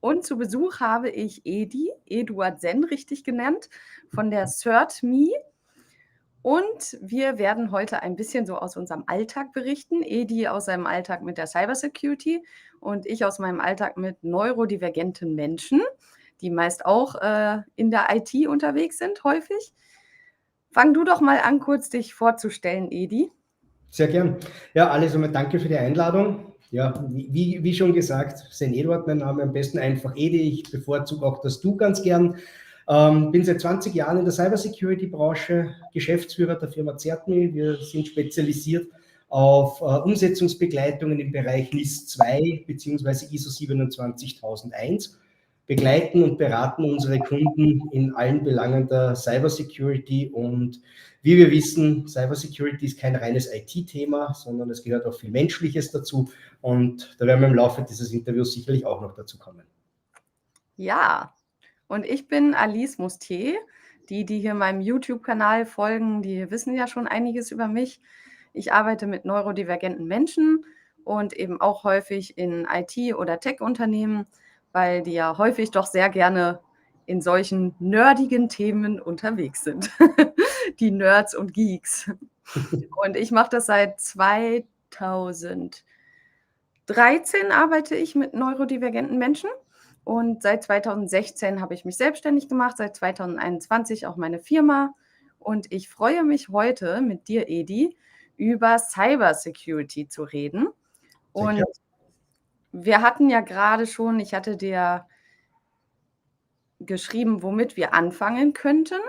Und zu Besuch habe ich Eduard Senn richtig genannt, von der CertMe. Und wir werden heute ein bisschen so aus unserem Alltag berichten. Edi aus seinem Alltag mit der Cybersecurity und ich aus meinem Alltag mit neurodivergenten Menschen, die meist auch in der IT unterwegs sind, häufig. Fang du doch mal an, kurz dich vorzustellen, Edi. Sehr gern. Ja, alles einmal danke für die Einladung. Ja, wie schon gesagt, Sen Eduard, mein Name, am besten einfach Edi. Ich bevorzuge auch das Du ganz gern. Bin seit 20 Jahren in der Cybersecurity-Branche, Geschäftsführer der Firma CertMe. Wir sind spezialisiert auf Umsetzungsbegleitungen im Bereich NIS 2 bzw. ISO 27001, begleiten und beraten unsere Kunden in allen Belangen der Cybersecurity. Und wie wir wissen, Cybersecurity ist kein reines IT-Thema, sondern es gehört auch viel Menschliches dazu. Und da werden wir im Laufe dieses Interviews sicherlich auch noch dazu kommen. Ja, und ich bin Alice Mustier. Die hier meinem YouTube-Kanal folgen, die wissen ja schon einiges über mich. Ich arbeite mit neurodivergenten Menschen und eben auch häufig in IT- oder Tech-Unternehmen, weil die ja häufig doch sehr gerne in solchen nerdigen Themen unterwegs sind. Die Nerds und Geeks. Und ich mache das seit 2013, arbeite ich mit neurodivergenten Menschen. Und seit 2016 habe ich mich selbstständig gemacht, seit 2021 auch meine Firma. Und ich freue mich heute mit dir, Edi, über Cybersecurity zu reden. Und wir hatten ja gerade schon, ich hatte dir geschrieben, womit wir anfangen könnten.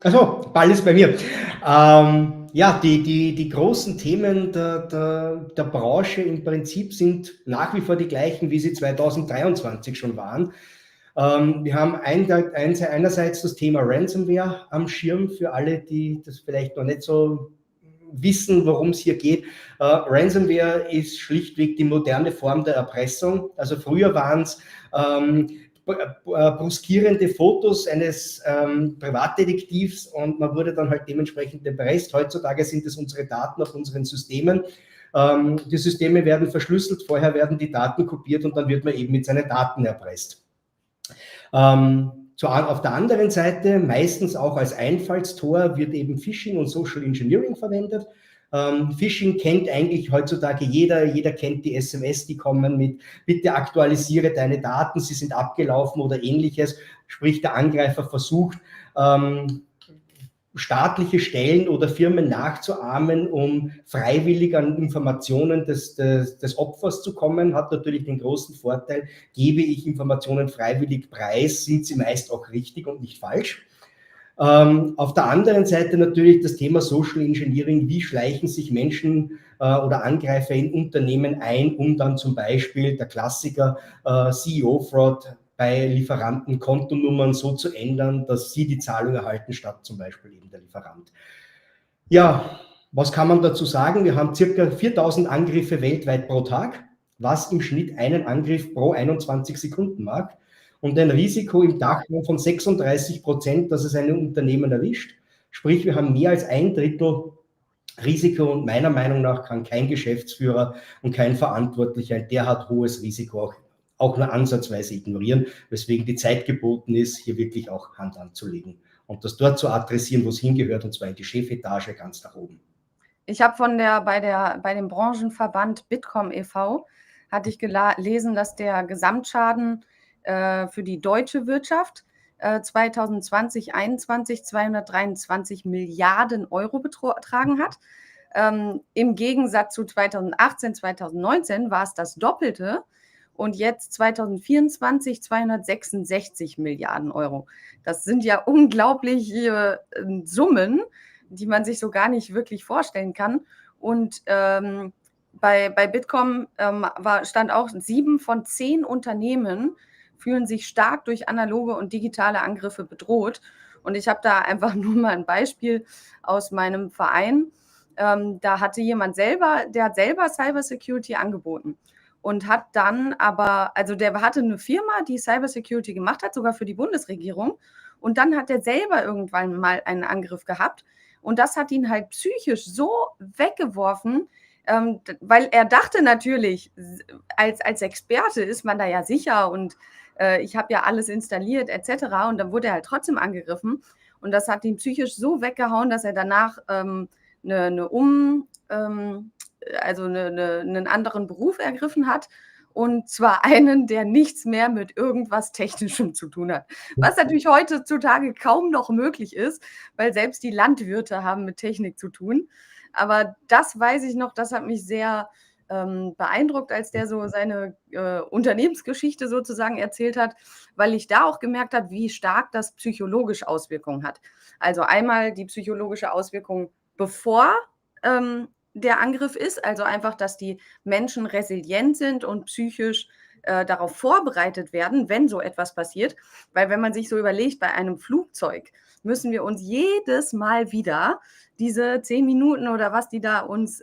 Also, Ball ist bei mir. Ja, die großen Themen der Branche im Prinzip sind nach wie vor die gleichen, wie sie 2023 schon waren. Wir haben einerseits das Thema Ransomware am Schirm für alle, die das vielleicht noch nicht so wissen, worum es hier geht. Ransomware ist schlichtweg die moderne Form der Erpressung. Also früher waren es bruskierende Fotos eines Privatdetektivs und man wurde dann halt dementsprechend erpresst. Heutzutage sind es unsere Daten auf unseren Systemen. Die Systeme werden verschlüsselt, vorher werden die Daten kopiert und dann wird man eben mit seinen Daten erpresst. Auf der anderen Seite, meistens auch als Einfallstor, wird eben Phishing und Social Engineering verwendet. Phishing kennt eigentlich heutzutage jeder kennt die SMS, die kommen mit, bitte aktualisiere deine Daten, sie sind abgelaufen oder ähnliches. Sprich, der Angreifer versucht, staatliche Stellen oder Firmen nachzuahmen, um freiwillig an Informationen des Opfers zu kommen, hat natürlich den großen Vorteil, gebe ich Informationen freiwillig preis, sind sie meist auch richtig und nicht falsch. Auf der anderen Seite natürlich das Thema Social Engineering, wie schleichen sich Menschen oder Angreifer in Unternehmen ein, um dann zum Beispiel der Klassiker CEO-Fraud bei Lieferanten Kontonummern so zu ändern, dass sie die Zahlung erhalten, statt zum Beispiel eben der Lieferant. Ja, was kann man dazu sagen? Wir haben circa 4000 Angriffe weltweit pro Tag, was im Schnitt einen Angriff pro 21 Sekunden macht. Und ein Risiko im Dachraum von 36%, dass es ein Unternehmen erwischt. Sprich, wir haben mehr als ein Drittel Risiko und meiner Meinung nach kann kein Geschäftsführer und kein Verantwortlicher ein derart hohes Risiko auch nur ansatzweise ignorieren, weswegen die Zeit geboten ist, hier wirklich auch Hand anzulegen und das dort zu adressieren, wo es hingehört, und zwar in die Chefetage ganz nach oben. Ich habe bei dem Branchenverband Bitkom e.V. hatte ich gelesen, dass der Gesamtschaden für die deutsche Wirtschaft 2020/21 223 Milliarden Euro betragen hat. Im Gegensatz zu 2018, 2019 war es das Doppelte und jetzt 2024 266 Milliarden Euro. Das sind ja unglaubliche Summen, die man sich so gar nicht wirklich vorstellen kann. Und bei Bitkom stand auch, 7 von 10 Unternehmen fühlen sich stark durch analoge und digitale Angriffe bedroht. Und ich habe da einfach nur mal ein Beispiel aus meinem Verein. Da hatte jemand der hat selber Cybersecurity angeboten und hat dann aber, also der hatte eine Firma, die Cybersecurity gemacht hat, sogar für die Bundesregierung. Und dann hat er selber irgendwann mal einen Angriff gehabt. Und das hat ihn halt psychisch so weggeworfen, weil er dachte natürlich, als Experte ist man da ja sicher und ich habe ja alles installiert etc. Und dann wurde er halt trotzdem angegriffen und das hat ihn psychisch so weggehauen, dass er danach einen anderen Beruf ergriffen hat. Und zwar einen, der nichts mehr mit irgendwas Technischem zu tun hat. Was natürlich heutzutage kaum noch möglich ist, weil selbst die Landwirte haben mit Technik zu tun. Aber das weiß ich noch, das hat mich sehr beeindruckt, als der so seine Unternehmensgeschichte sozusagen erzählt hat, weil ich da auch gemerkt habe, wie stark das psychologisch Auswirkungen hat. Also einmal die psychologische Auswirkung, bevor der Angriff ist, also einfach, dass die Menschen resilient sind und psychisch darauf vorbereitet werden, wenn so etwas passiert. Weil wenn man sich so überlegt, bei einem Flugzeug müssen wir uns jedes Mal wieder diese 10 Minuten oder was die da uns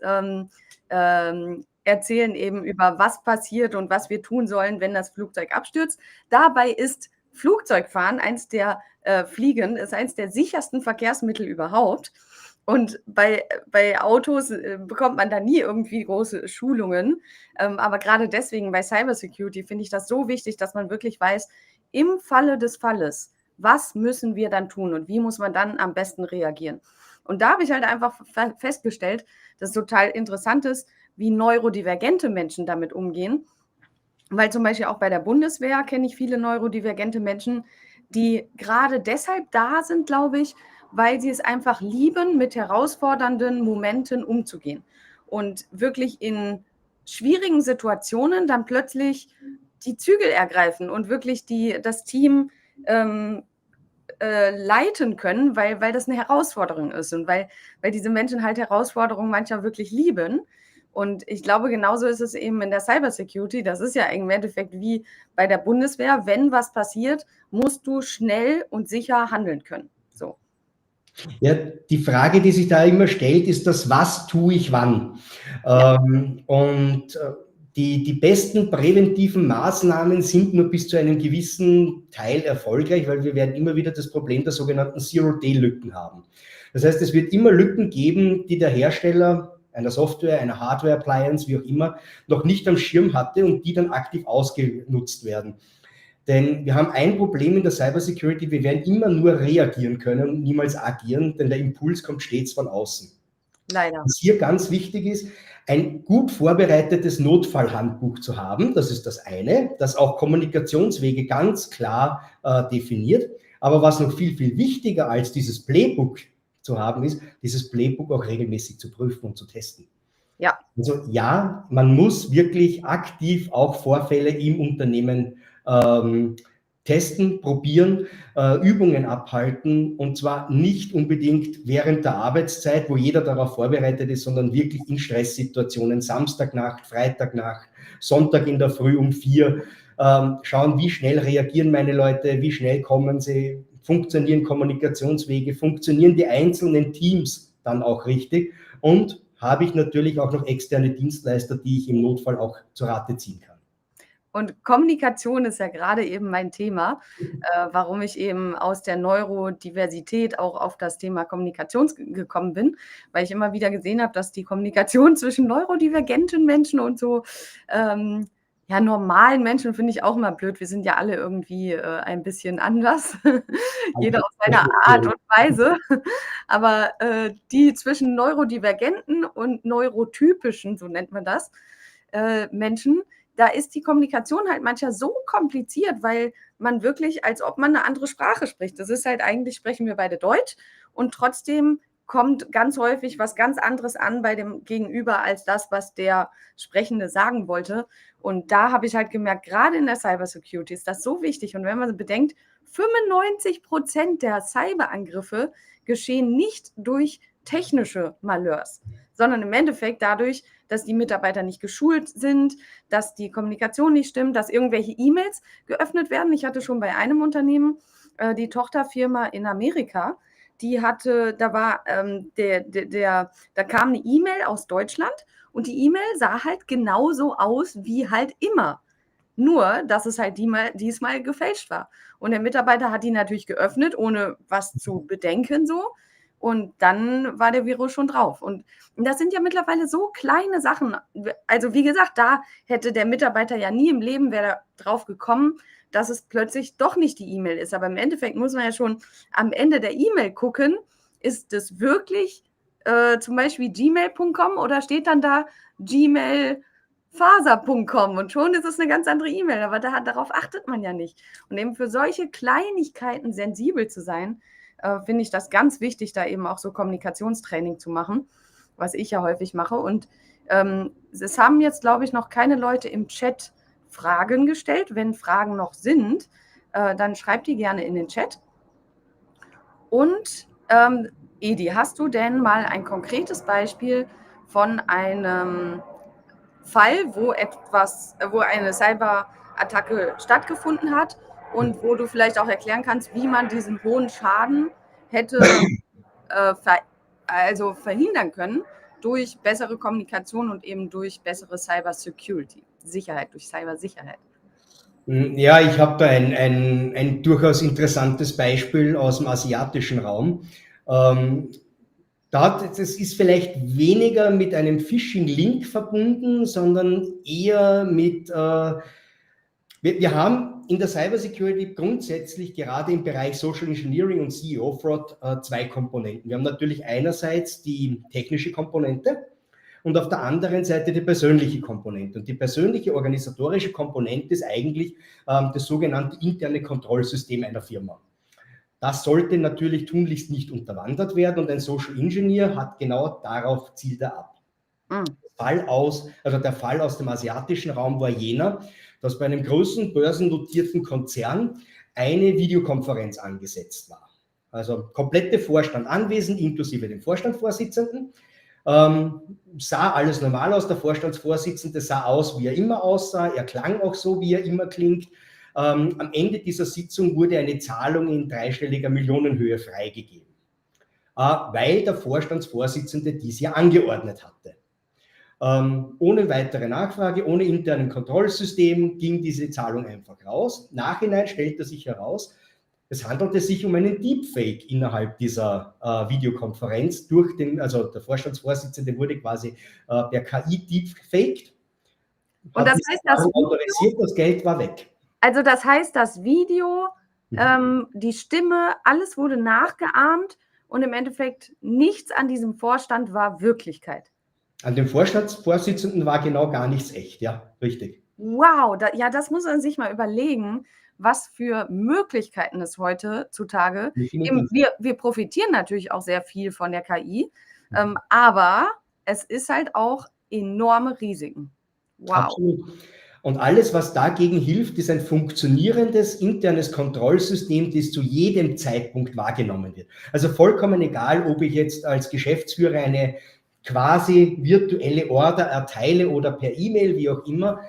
erzählen eben über was passiert und was wir tun sollen, wenn das Flugzeug abstürzt. Dabei ist Flugzeugfahren Fliegen ist eins der sichersten Verkehrsmittel überhaupt. Und bei Autos bekommt man da nie irgendwie große Schulungen. Aber gerade deswegen bei Cybersecurity finde ich das so wichtig, dass man wirklich weiß, im Falle des Falles, was müssen wir dann tun und wie muss man dann am besten reagieren? Und da habe ich halt einfach festgestellt, dass es total interessant ist, wie neurodivergente Menschen damit umgehen. Weil zum Beispiel auch bei der Bundeswehr kenne ich viele neurodivergente Menschen, die gerade deshalb da sind, glaube ich, weil sie es einfach lieben, mit herausfordernden Momenten umzugehen. Und wirklich in schwierigen Situationen dann plötzlich die Zügel ergreifen und wirklich das Team leiten können, weil das eine Herausforderung ist und weil diese Menschen halt Herausforderungen manchmal wirklich lieben. Und ich glaube, genauso ist es eben in der Cybersecurity. Das ist ja im Endeffekt wie bei der Bundeswehr. Wenn was passiert, musst du schnell und sicher handeln können. So. Ja, die Frage, die sich da immer stellt, ist das, was tue ich wann? Ja. Die besten präventiven Maßnahmen sind nur bis zu einem gewissen Teil erfolgreich, weil wir werden immer wieder das Problem der sogenannten Zero-Day-Lücken haben. Das heißt, es wird immer Lücken geben, die der Hersteller einer Software, einer Hardware-Appliance, wie auch immer, noch nicht am Schirm hatte und die dann aktiv ausgenutzt werden. Denn wir haben ein Problem in der Cybersecurity, wir werden immer nur reagieren können und niemals agieren, denn der Impuls kommt stets von außen. Leider. Was hier ganz wichtig ist, ein gut vorbereitetes Notfallhandbuch zu haben, das ist das eine, das auch Kommunikationswege ganz klar definiert. Aber was noch viel, viel wichtiger als dieses Playbook zu haben ist, dieses Playbook auch regelmäßig zu prüfen und zu testen. Ja. Also ja, man muss wirklich aktiv auch Vorfälle im Unternehmen testen, probieren, Übungen abhalten und zwar nicht unbedingt während der Arbeitszeit, wo jeder darauf vorbereitet ist, sondern wirklich in Stresssituationen, Samstagnacht, Freitagnacht, Sonntag in der Früh um 4, schauen, wie schnell reagieren meine Leute, wie schnell kommen sie, funktionieren Kommunikationswege, funktionieren die einzelnen Teams dann auch richtig und habe ich natürlich auch noch externe Dienstleister, die ich im Notfall auch zur Rate ziehen kann. Und Kommunikation ist ja gerade eben mein Thema, warum ich eben aus der Neurodiversität auch auf das Thema Kommunikation gekommen bin, weil ich immer wieder gesehen habe, dass die Kommunikation zwischen neurodivergenten Menschen und so normalen Menschen finde ich auch immer blöd. Wir sind ja alle irgendwie ein bisschen anders, jeder auf seine Art und Weise. Aber die zwischen neurodivergenten und neurotypischen, so nennt man das, Menschen, da ist die Kommunikation halt manchmal so kompliziert, weil man wirklich, als ob man eine andere Sprache spricht. Das ist halt eigentlich, sprechen wir beide Deutsch und trotzdem kommt ganz häufig was ganz anderes an bei dem Gegenüber als das, was der Sprechende sagen wollte. Und da habe ich halt gemerkt, gerade in der Cybersecurity ist das so wichtig. Und wenn man bedenkt, 95% der Cyberangriffe geschehen nicht durch technische Malheurs, sondern im Endeffekt dadurch, dass die Mitarbeiter nicht geschult sind, dass die Kommunikation nicht stimmt, dass irgendwelche E-Mails geöffnet werden. Ich hatte schon bei einem Unternehmen die Tochterfirma in Amerika, die hatte, da kam eine E-Mail aus Deutschland und die E-Mail sah halt genauso aus wie halt immer. Nur, dass es halt diesmal gefälscht war. Und der Mitarbeiter hat die natürlich geöffnet, ohne was zu bedenken so. und dann war der Virus schon drauf. Und das sind ja mittlerweile so kleine Sachen. Also wie gesagt, da hätte der Mitarbeiter ja nie im Leben wäre drauf gekommen, dass es plötzlich doch nicht die E-Mail ist. Aber im Endeffekt muss man ja schon am Ende der E-Mail gucken, ist es wirklich zum Beispiel gmail.com oder steht dann da gmailfaser.com und schon ist es eine ganz andere E-Mail, aber darauf achtet man ja nicht. Und eben für solche Kleinigkeiten sensibel zu sein, finde ich das ganz wichtig, da eben auch so Kommunikationstraining zu machen, was ich ja häufig mache. Und es haben jetzt, glaube ich, noch keine Leute im Chat Fragen gestellt. Wenn Fragen noch sind, dann schreibt die gerne in den Chat. Und Edi, hast du denn mal ein konkretes Beispiel von einem Fall, wo eine Cyberattacke stattgefunden hat und wo du vielleicht auch erklären kannst, wie man diesen hohen Schaden hätte verhindern können durch bessere Kommunikation und eben durch bessere Cybersecurity, durch Cybersicherheit? Ja, ich habe da ein durchaus interessantes Beispiel aus dem asiatischen Raum. Das ist vielleicht weniger mit einem Phishing-Link verbunden, sondern eher mit, wir haben in der Cybersecurity grundsätzlich gerade im Bereich Social Engineering und CEO-Fraud zwei Komponenten. Wir haben natürlich einerseits die technische Komponente und auf der anderen Seite die persönliche Komponente. Und die persönliche organisatorische Komponente ist eigentlich das sogenannte interne Kontrollsystem einer Firma. Das sollte natürlich tunlichst nicht unterwandert werden und ein Social Engineer hat genau darauf zielt er ab. Der Fall aus dem asiatischen Raum war jener, dass bei einem großen börsennotierten Konzern eine Videokonferenz angesetzt war. Also komplette Vorstand anwesend, inklusive dem Vorstandsvorsitzenden. Sah alles normal aus, der Vorstandsvorsitzende sah aus, wie er immer aussah, er klang auch so, wie er immer klingt. Am Ende dieser Sitzung wurde eine Zahlung in dreistelliger Millionenhöhe freigegeben, weil der Vorstandsvorsitzende dies ja angeordnet hatte. Ohne weitere Nachfrage, ohne internen Kontrollsystem ging diese Zahlung einfach raus. Nachhinein stellte sich heraus, es handelte sich um einen Deepfake innerhalb dieser Videokonferenz also der Vorstandsvorsitzende wurde quasi per KI deepfaked. Und das heißt, das Geld war weg. Also das heißt, das Video, die Stimme, alles wurde nachgeahmt und im Endeffekt nichts an diesem Vorstand war Wirklichkeit. An dem Vorstandsvorsitzenden war genau gar nichts echt, ja, richtig. Wow, das muss man sich mal überlegen, was für Möglichkeiten es heutzutage gibt. Wir profitieren natürlich auch sehr viel von der KI, aber es ist halt auch enorme Risiken. Wow. Absolut. Und alles, was dagegen hilft, ist ein funktionierendes internes Kontrollsystem, das zu jedem Zeitpunkt wahrgenommen wird. Also vollkommen egal, ob ich jetzt als Geschäftsführer eine quasi virtuelle Order erteile oder per E-Mail, wie auch immer.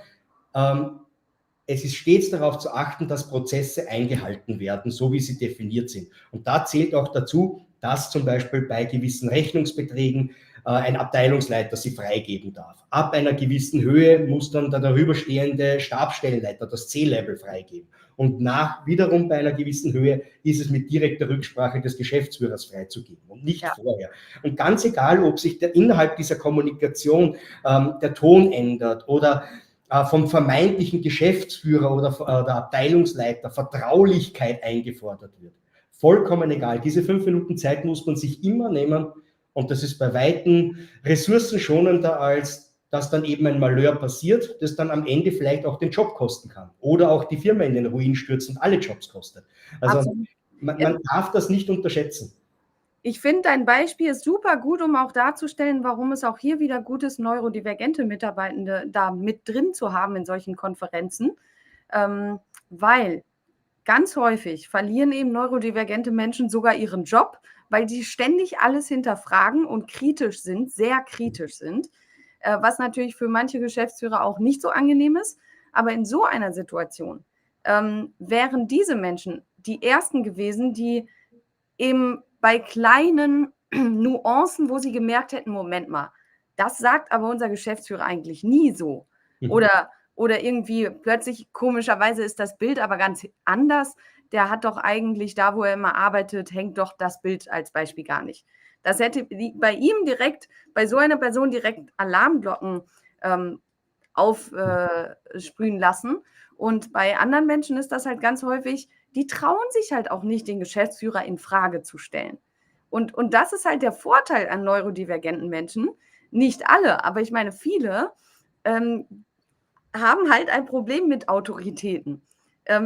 Es ist stets darauf zu achten, dass Prozesse eingehalten werden, so wie sie definiert sind. Und da zählt auch dazu, dass zum Beispiel bei gewissen Rechnungsbeträgen ein Abteilungsleiter sie freigeben darf. Ab einer gewissen Höhe muss dann der darüberstehende Stabsstellenleiter das C-Level freigeben. Und wiederum bei einer gewissen Höhe ist es mit direkter Rücksprache des Geschäftsführers freizugeben und nicht vorher. Und ganz egal, ob sich innerhalb dieser Kommunikation der Ton ändert oder vom vermeintlichen Geschäftsführer oder der Abteilungsleiter Vertraulichkeit eingefordert wird. Vollkommen egal. Diese 5 Minuten Zeit muss man sich immer nehmen und das ist bei Weitem ressourcenschonender, als dass dann eben ein Malheur passiert, das dann am Ende vielleicht auch den Job kosten kann oder auch die Firma in den Ruin stürzt und alle Jobs kostet. Also man darf das nicht unterschätzen. Ich finde, dein Beispiel ist super gut, um auch darzustellen, warum es auch hier wieder gut ist, neurodivergente Mitarbeitende da mit drin zu haben in solchen Konferenzen, weil ganz häufig verlieren eben neurodivergente Menschen sogar ihren Job, weil die ständig alles hinterfragen und kritisch sind, sehr kritisch sind, was natürlich für manche Geschäftsführer auch nicht so angenehm ist. Aber in so einer Situation wären diese Menschen die ersten gewesen, die eben bei kleinen Nuancen, wo sie gemerkt hätten, Moment mal, das sagt aber unser Geschäftsführer eigentlich nie so. Oder irgendwie plötzlich, komischerweise ist das Bild aber ganz anders. der hat doch eigentlich da, wo er immer arbeitet, hängt doch das Bild als Beispiel gar nicht. Das hätte bei ihm direkt, bei so einer Person direkt Alarmglocken aufsprühen lassen. Und bei anderen Menschen ist das halt ganz häufig, die trauen sich halt auch nicht, den Geschäftsführer in Frage zu stellen. Und das ist halt der Vorteil an neurodivergenten Menschen. Nicht alle, aber ich meine, viele haben halt ein Problem mit Autoritäten.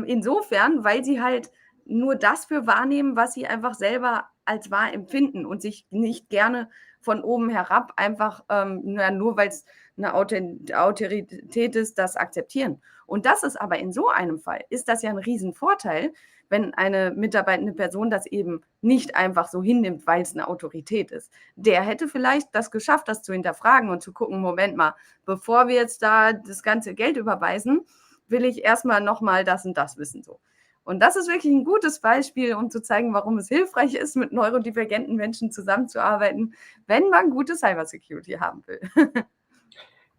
Insofern, weil sie halt nur das für wahrnehmen, was sie einfach selber als wahr empfinden und sich nicht gerne von oben herab einfach, nur weil es eine Autorität ist, das akzeptieren. Und das ist aber in so einem Fall, ist das ja ein Riesenvorteil, wenn eine mitarbeitende Person das eben nicht einfach so hinnimmt, weil es eine Autorität ist. Der hätte vielleicht das geschafft, das zu hinterfragen und zu gucken, Moment mal, bevor wir jetzt da das ganze Geld überweisen, will ich erstmal nochmal das und das wissen. So. Und das ist wirklich ein gutes Beispiel, um zu zeigen, warum es hilfreich ist, mit neurodivergenten Menschen zusammenzuarbeiten, wenn man gute Cybersecurity haben will.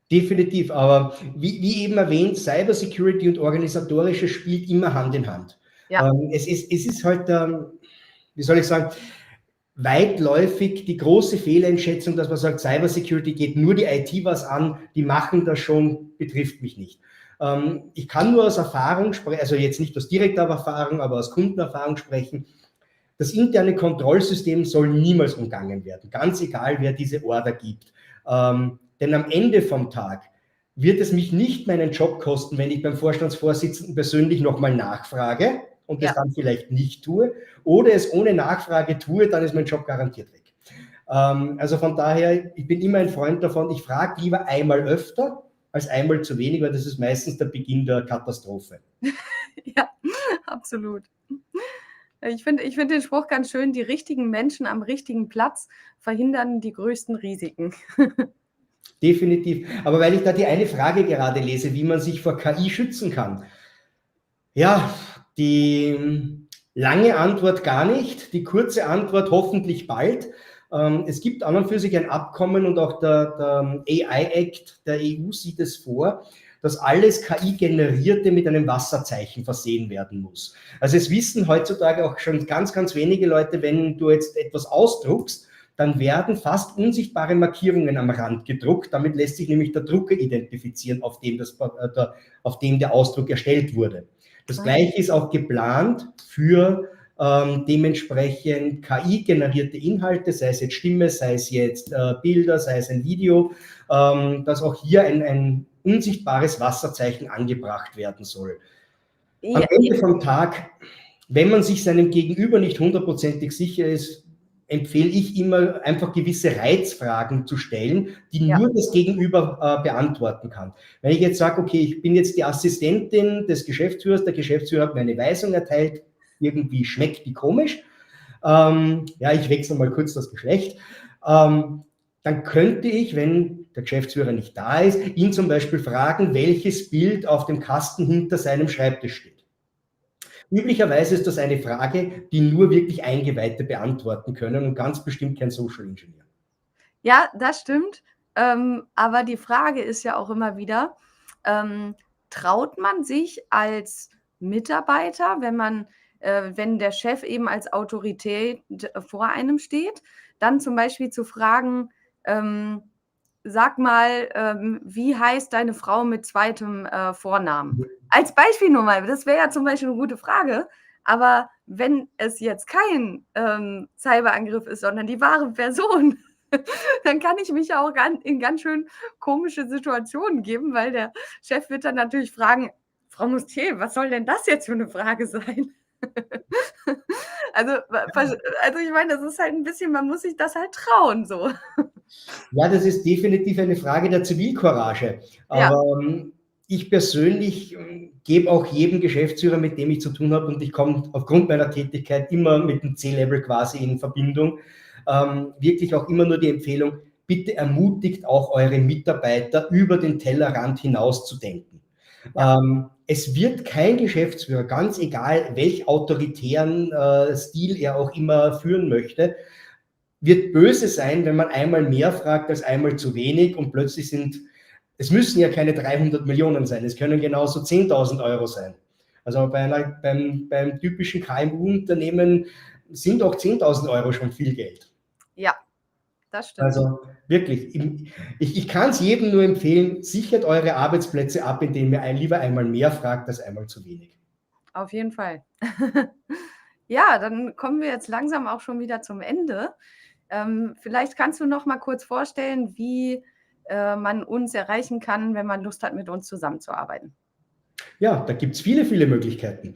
Definitiv, aber wie eben erwähnt, Cybersecurity und organisatorisches spielt immer Hand in Hand. Ja. Es ist halt, wie soll ich sagen, weitläufig die große Fehleinschätzung, dass man sagt, Cybersecurity geht nur die IT was an, die machen das schon, betrifft mich nicht. Ich kann nur aus Erfahrung sprechen, also jetzt nicht aus direkter Erfahrung, aber aus Kundenerfahrung sprechen. Das interne Kontrollsystem soll niemals umgangen werden, ganz egal, wer diese Order gibt. Denn am Ende vom Tag wird es mich nicht meinen Job kosten, wenn ich beim Vorstandsvorsitzenden persönlich nochmal nachfrage und das dann vielleicht nicht tue, oder es ohne Nachfrage tue, dann ist mein Job garantiert weg. Also von daher, ich bin immer ein Freund davon, ich frage lieber einmal öfter als einmal zu wenig, weil das ist meistens der Beginn der Katastrophe. Ja, absolut. Ich finde den Spruch ganz schön, die richtigen Menschen am richtigen Platz verhindern die größten Risiken. Definitiv. Aber weil ich da die eine Frage gerade lese, wie man sich vor KI schützen kann. Ja, die lange Antwort gar nicht, die kurze Antwort hoffentlich bald. Es gibt an und für sich ein Abkommen und auch der AI-Act der EU sieht es vor, dass alles KI-Generierte mit einem Wasserzeichen versehen werden muss. Also es wissen heutzutage auch schon ganz, ganz wenige Leute, wenn du jetzt etwas ausdruckst, dann werden fast unsichtbare Markierungen am Rand gedruckt. Damit lässt sich nämlich der Drucker identifizieren, auf dem der Ausdruck erstellt wurde. Das Gleiche ist auch geplant für dementsprechend KI-generierte Inhalte, sei es jetzt Stimme, sei es jetzt Bilder, sei es ein Video, dass auch hier ein unsichtbares Wasserzeichen angebracht werden soll. Am Ende vom Tag, wenn man sich seinem Gegenüber nicht hundertprozentig sicher ist, empfehle ich immer, einfach gewisse Reizfragen zu stellen, die nur das Gegenüber beantworten kann. Wenn ich jetzt sage, okay, ich bin jetzt die Assistentin des Geschäftsführers, der Geschäftsführer hat mir eine Weisung erteilt, irgendwie schmeckt die komisch, ja, ich wechsle mal kurz das Geschlecht, dann könnte ich, wenn der Geschäftsführer nicht da ist, ihn zum Beispiel fragen, welches Bild auf dem Kasten hinter seinem Schreibtisch steht. Üblicherweise ist das eine Frage, die nur wirklich Eingeweihte beantworten können und ganz bestimmt kein Social Engineer. Ja, das stimmt. Aber die Frage ist ja auch immer wieder, traut man sich als Mitarbeiter, wenn der Chef eben als Autorität vor einem steht, dann zum Beispiel zu fragen, sag mal, wie heißt deine Frau mit zweitem Vornamen? Als Beispiel nur mal, das wäre ja zum Beispiel eine gute Frage, aber wenn es jetzt kein Cyberangriff ist, sondern die wahre Person, dann kann ich mich ja auch in ganz schön komische Situationen geben, weil der Chef wird dann natürlich fragen, Frau Mustier, was soll denn das jetzt für eine Frage sein? Also ich meine, das ist halt ein bisschen, man muss sich das halt trauen, so. Ja, das ist definitiv eine Frage der Zivilcourage. Aber ich persönlich gebe auch jedem Geschäftsführer, mit dem ich zu tun habe, und ich komme aufgrund meiner Tätigkeit immer mit dem C-Level quasi in Verbindung, wirklich auch immer nur die Empfehlung, bitte ermutigt auch eure Mitarbeiter, über den Tellerrand hinaus zu denken. Es wird kein Geschäftsführer, ganz egal welch autoritären Stil er auch immer führen möchte, wird böse sein, wenn man einmal mehr fragt als einmal zu wenig und plötzlich es müssen ja keine 300 Millionen sein, es können genauso 10.000 Euro sein. Also beim typischen KMU-Unternehmen sind auch 10.000 Euro schon viel Geld. Ja, das stimmt. Also wirklich, ich kann es jedem nur empfehlen, sichert eure Arbeitsplätze ab, indem ihr lieber einmal mehr fragt als einmal zu wenig. Auf jeden Fall. Ja, dann kommen wir jetzt langsam auch schon wieder zum Ende. Vielleicht kannst du noch mal kurz vorstellen, wie man uns erreichen kann, wenn man Lust hat, mit uns zusammenzuarbeiten. Ja, da gibt es viele, viele Möglichkeiten.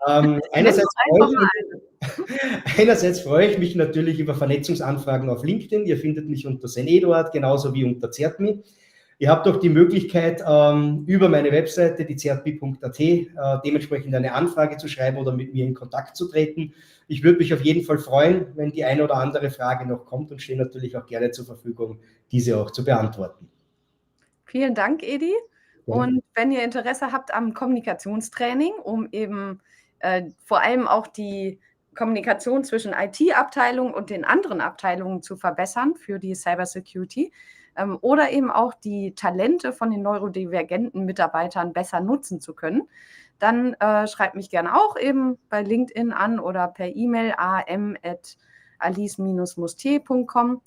Nenn Einerseits doch freue einfach ich mal mich, einerseits freue ich mich natürlich über Vernetzungsanfragen auf LinkedIn. Ihr findet mich unter St. Eduard, genauso wie unter Zertmi. Ihr habt auch die Möglichkeit, über meine Webseite, die zertmi.at, dementsprechend eine Anfrage zu schreiben oder mit mir in Kontakt zu treten. Ich würde mich auf jeden Fall freuen, wenn die eine oder andere Frage noch kommt, und stehe natürlich auch gerne zur Verfügung, diese auch zu beantworten. Vielen Dank, Edi. Ja. Und wenn ihr Interesse habt am Kommunikationstraining, um eben vor allem auch die Kommunikation zwischen IT-Abteilung und den anderen Abteilungen zu verbessern für die Cybersecurity, oder eben auch die Talente von den neurodivergenten Mitarbeitern besser nutzen zu können, dann schreibt mich gerne auch eben bei LinkedIn an oder per E-Mail am@alice-mustier.com,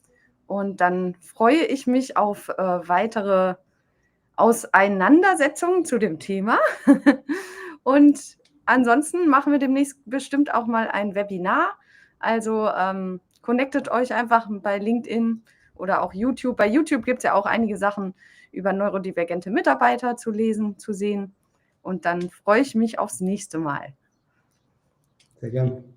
und dann freue ich mich auf weitere Auseinandersetzungen zu dem Thema. Und ansonsten machen wir demnächst bestimmt auch mal ein Webinar. Also connectet euch einfach bei LinkedIn oder auch YouTube. Bei YouTube gibt es ja auch einige Sachen über neurodivergente Mitarbeiter zu lesen, zu sehen. Und dann freue ich mich aufs nächste Mal. Sehr gern.